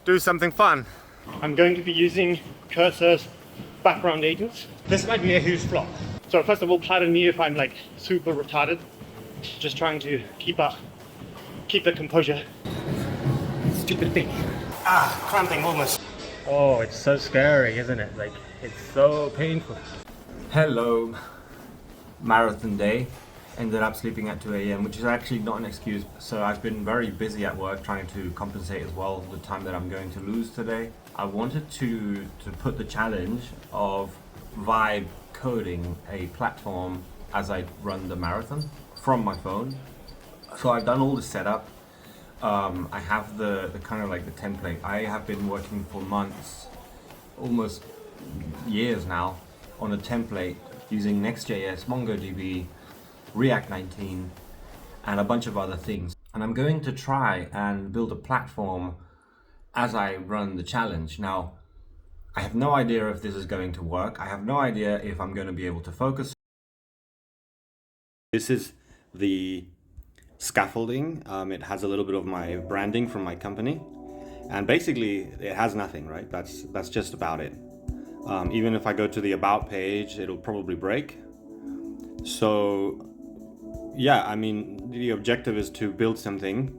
do something fun. I'm going to be using Cursor's background agents. This might be a huge flop. So first of all, pardon me if I'm like super retarded. Just trying to keep the composure. Stupid thing. Cramping almost. Oh, it's so scary, isn't it? Like, it's so painful. Hello. Marathon day. Ended up sleeping at 2 a.m, which is actually not an excuse. So I've been very busy at work trying to compensate as well the time that I'm going to lose today. I wanted to put the challenge of vibe coding a platform as I run the marathon from my phone. So I've done all the setup. I have the kind of like the template. I have been working for months, almost years now, on a template using Next.js, MongoDB, React 19, and a bunch of other things. And I'm going to try and build a platform as I run the challenge. Now, I have no idea if this is going to work. I have no idea if I'm going to be able to focus. This is the scaffolding. It has a little bit of my branding from my company. And basically, it has nothing, right? That's just about it. Even if I go to the About page, it'll probably break. So, yeah, I mean, the objective is to build something.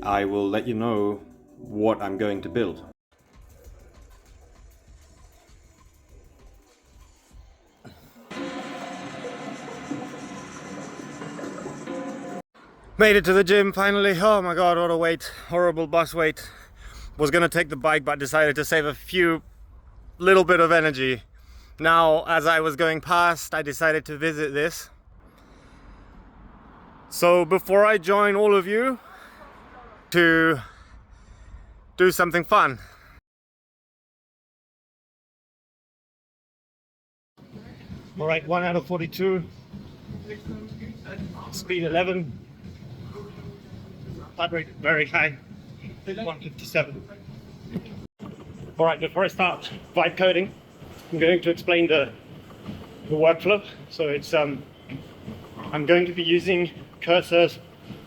I will let you know what I'm going to build. Made it to the gym finally. Oh my god, what a wait. Horrible bus wait. Was gonna take the bike but decided to save a few little bit of energy. Now, as I was going past, I decided to visit this. So before I join all of you to do something fun. All right, 1 out of 42. Speed 11. Heart rate very high. 157. All right, before I start vibe coding, I'm going to explain the workflow. So it's I'm going to be using Cursor's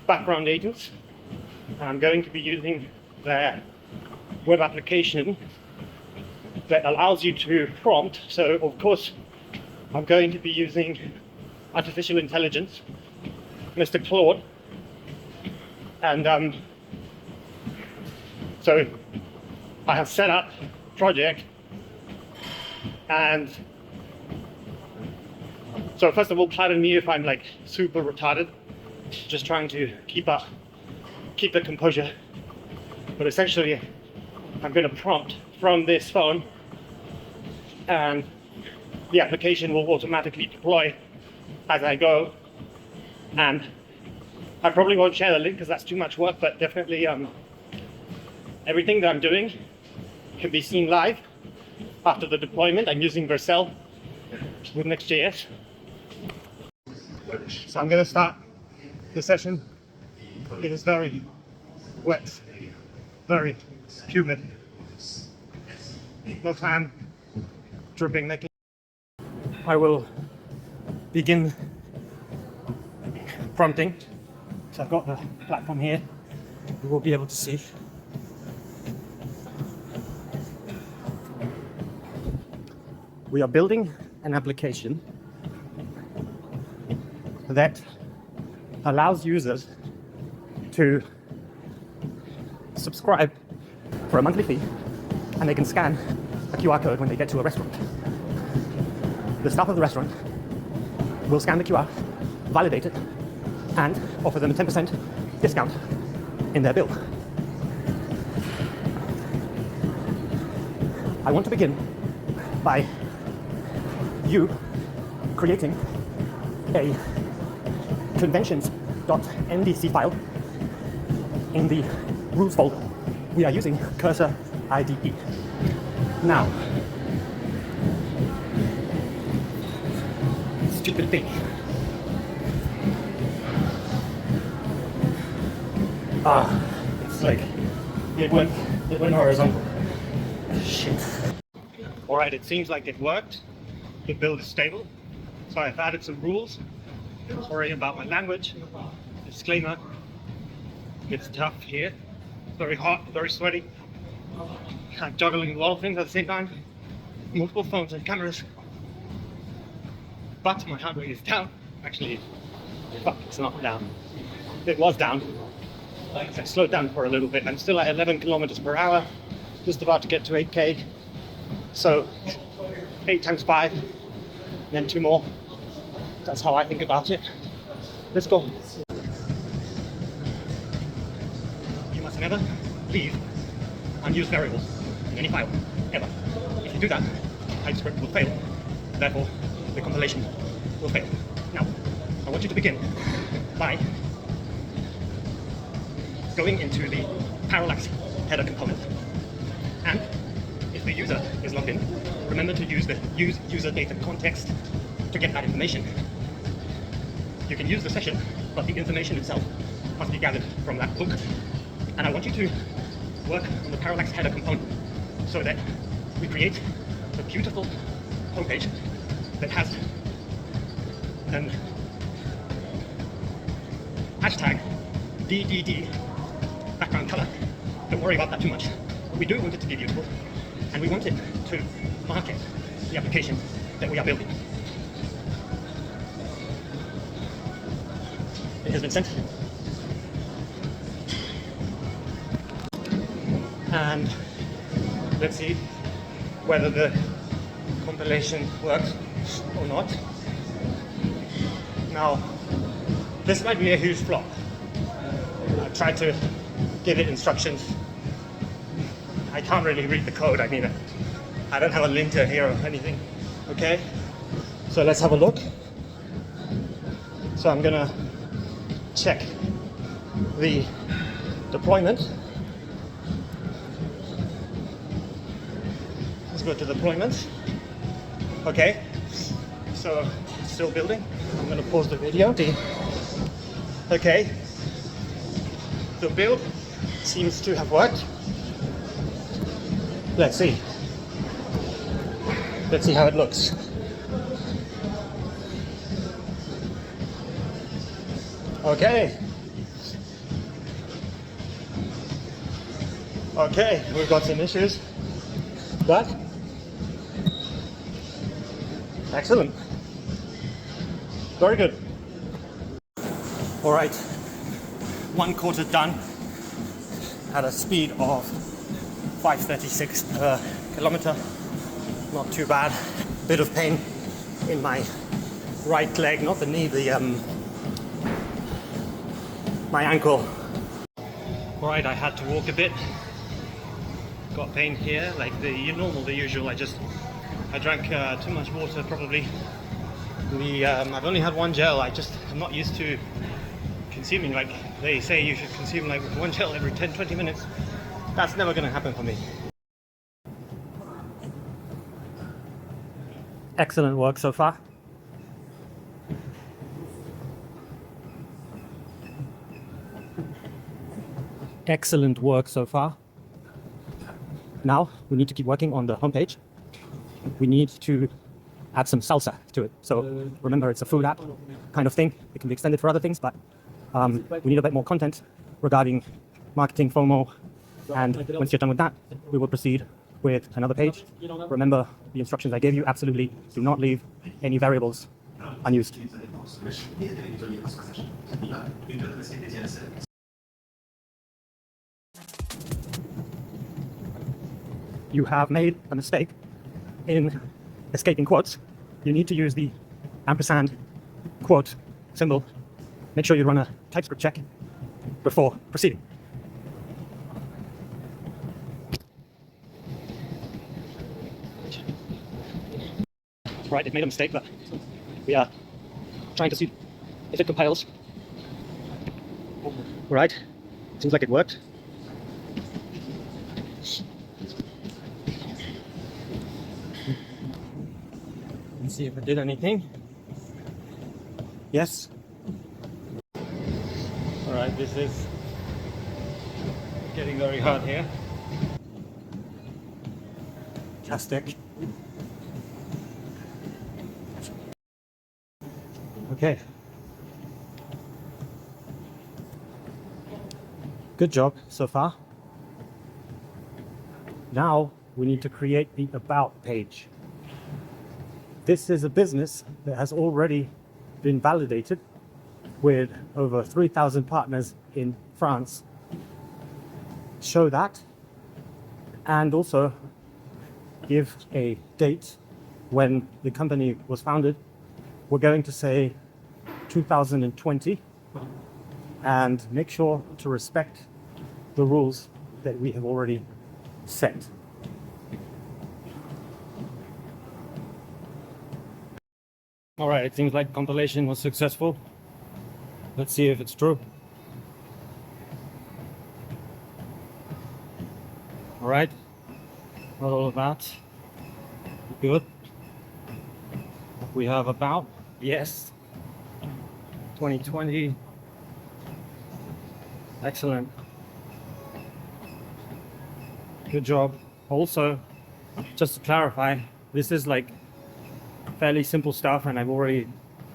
background agents. I'm going to be using their web application that allows you to prompt. So of course, I'm going to be using artificial intelligence, Mr. Claude. And so I have set up project, and so first of all, pardon me if I'm like super retarded, just trying to keep the composure. But essentially, I'm going to prompt from this phone, and the application will automatically deploy as I go. And I probably won't share the link because that's too much work, but definitely everything that I'm doing can be seen live after the deployment. I'm using Vercel with Next.js. So I'm going to start the session. It is very wet, very humid. No fan, dripping naked. I will begin prompting. So I've got the platform here. You will be able to see. We are building an application that allows users to subscribe for a monthly fee, and they can scan a QR code when they get to a restaurant. The staff of the restaurant will scan the QR, validate it, and offer them a 10% discount in their bill. I want to begin by you creating a conventions.mdc file in the rules folder. We are using Cursor IDE. Now, stupid thing. It's like it went horizontal. Shit. All right, it seems like it worked. The build is stable. So I've added some rules. Sorry about my language. Disclaimer. It's tough here. Very hot, very sweaty. I'm juggling a lot of things at the same time, multiple phones and cameras, but my heart rate is down. Actually, fuck, it's not down. It was down. I slowed down for a little bit. I'm still at 11 kilometers per hour, just about to get to 8k. So 8 times 5, then 2 more. That's how I think about it. Let's go. You must never leave unused variables in any file, ever. If you do that, TypeScript will fail. Therefore, the compilation will fail. Now, I want you to begin by going into the parallax header component. And if the user is logged in, remember to use the use user data context to get that information. You can use the session, but the information itself must be gathered from that book. And I want you to work on the parallax header component so that we create a beautiful homepage that has an hashtag DDD background color. Don't worry about that too much. We do want it to be beautiful, and we want it to market the application that we are building. It has been sent. And let's see whether the compilation works or not. Now, this might be a huge flop. I tried to give it instructions. I can't really read the code. I mean, I don't have a linter here or anything. Okay, so let's have a look. So I'm gonna check the deployment. Let's go to deployment. Okay, so it's still building. I'm gonna pause the video. Okay, the build seems to have worked. Let's see. Let's see how it looks. Okay. Okay, we've got some issues, but excellent. Very good. All right, 1/4 done at a speed of 536 per kilometer. Not too bad. Bit of pain in my right leg, not the knee, my ankle. All right, I had to walk a bit. Got pain here, like the usual. I drank too much water probably. I've only had one gel. I'm not used to consuming, like they say you should consume like one gel every 10-20 minutes. That's never gonna happen for me. Excellent work so far. Excellent work so far. Now we need to keep working on the homepage. We need to add some salsa to it. So remember, it's a food app kind of thing. It can be extended for other things, but we need a bit more content regarding marketing, FOMO. And once you're done with that, we will proceed with another page. Remember the instructions I gave you. Absolutely do not leave any variables unused. You have made a mistake in escaping quotes. You need to use the ampersand quote symbol. Make sure you run a TypeScript check before proceeding. Right, it made a mistake, but we are trying to see if it compiles. All right, seems like it worked. Let's see if it did anything. Yes. All right, this is getting very hard here. Fantastic. Okay. Good job so far. Now we need to create the About page. This is a business that has already been validated with over 3,000 partners in France. Show that, and also give a date when the company was founded. We're going to say 2020, and make sure to respect the rules that we have already set. All right, it seems like compilation was successful. Let's see if it's true. All right, not all of that. Good. We have About, yes. 2020. Excellent. Good job. Also, just to clarify, this is like fairly simple stuff, and I've already,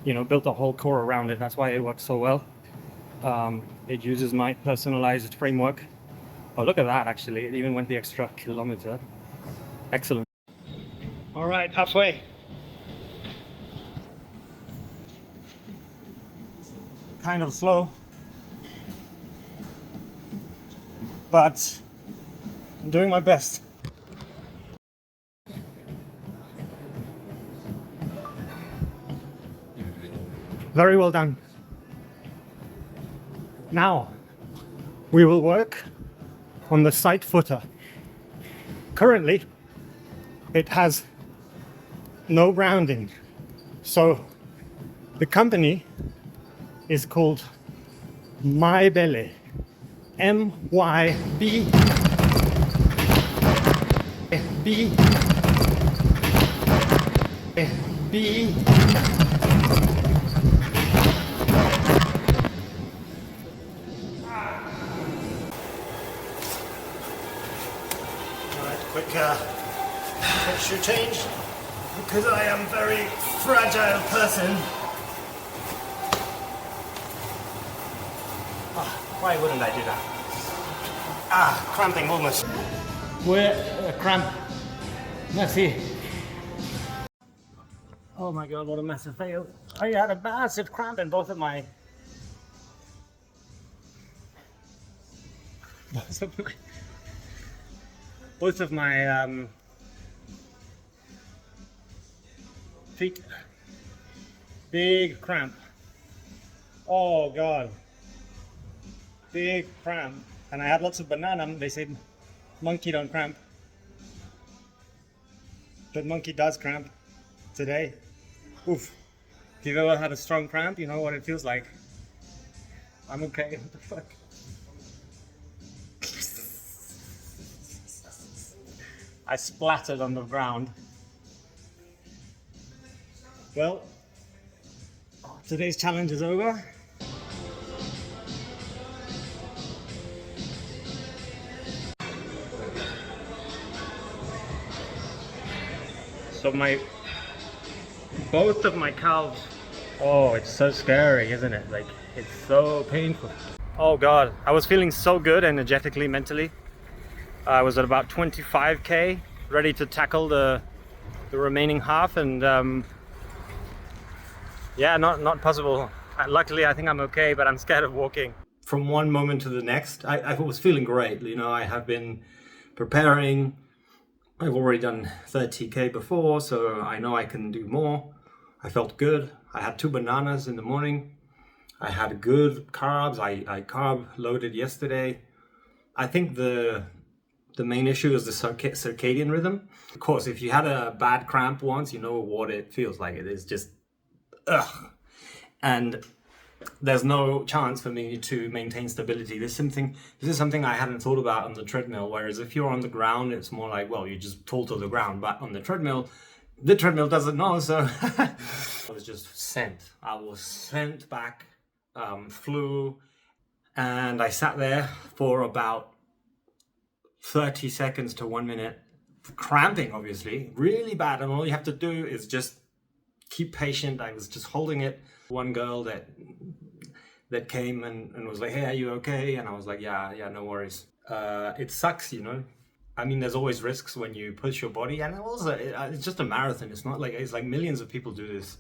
built a whole core around it. That's why it works so well. It uses my personalized framework. Oh, look at that, actually. It even went the extra kilometer. Excellent. All right, halfway. Kind of slow, but I'm doing my best. Very well done. Now, we will work on the site footer. Currently, it has no branding. So, the company is called MyBelle. M-Y-B. B. B. Quick shoe change, because I am a very fragile person. Why wouldn't I do that? Cramping movements. Where cramp? Merci. Oh my god, what a massive fail. I had a massive cramp in both of my feet. Big cramp. Oh god. Big cramp. And I had lots of banana. They said monkey don't cramp. But monkey does cramp today. Oof. If you've ever had a strong cramp, you know what it feels like. I'm okay. What the fuck? I splattered on the ground. Well, today's challenge is over. So both of my calves, oh, it's so scary, isn't it? Like, it's so painful. Oh God, I was feeling so good energetically, mentally. I was at about 25K, ready to tackle the remaining half, and yeah, not possible. Luckily, I think I'm okay, but I'm scared of walking. From one moment to the next, I was feeling great. I have been preparing. I've already done 30K before, so I know I can do more. I felt good. I had 2 bananas in the morning. I had good carbs. I carb loaded yesterday. I think the main issue is the circadian rhythm. Of course, if you had a bad cramp once, you know what it feels like. It is just, ugh. And there's no chance for me to maintain stability. This is something I hadn't thought about on the treadmill, whereas if you're on the ground, it's more like, well, you just fall to the ground. But on the treadmill doesn't know, so I was just sent. I was sent back, flew, and I sat there for about 30 seconds to 1 minute, cramping, obviously, really bad. And all you have to do is just keep patient. I was just holding it. One girl that came and was like, hey, are you okay? And I was like, yeah, no worries. It sucks, I mean, there's always risks when you push your body, and also it's just a marathon. It's not like it's like millions of people do this.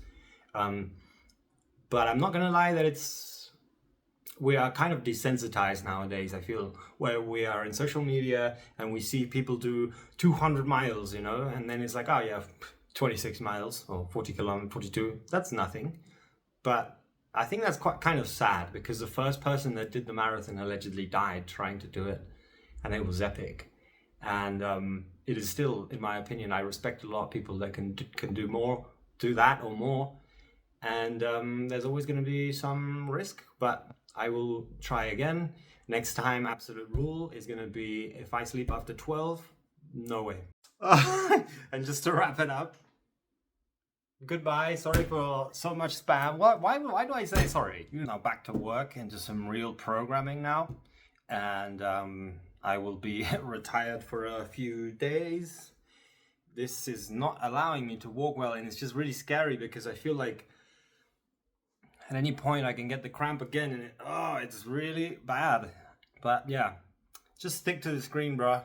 But I'm not gonna lie that we are kind of desensitized nowadays. I feel where we are in social media and we see people do 200 miles, you know, and then it's like, oh yeah, 26 miles or 40 kilometers, 42. That's nothing. But I think that's quite kind of sad because the first person that did the marathon allegedly died trying to do it, and it was epic. And it is still, in my opinion, I respect a lot of people that can do more, do that or more. And there's always going to be some risk, but I will try again. Next time, absolute rule is going to be if I sleep after 12, no way. And just to wrap it up, goodbye. Sorry for so much spam. Why do I say sorry? Now back to work and just some real programming now. And I will be retired for a few days. This is not allowing me to walk well, and it's just really scary because I feel like at any point I can get the cramp again, and it's really bad. But yeah, just stick to the screen, bruh.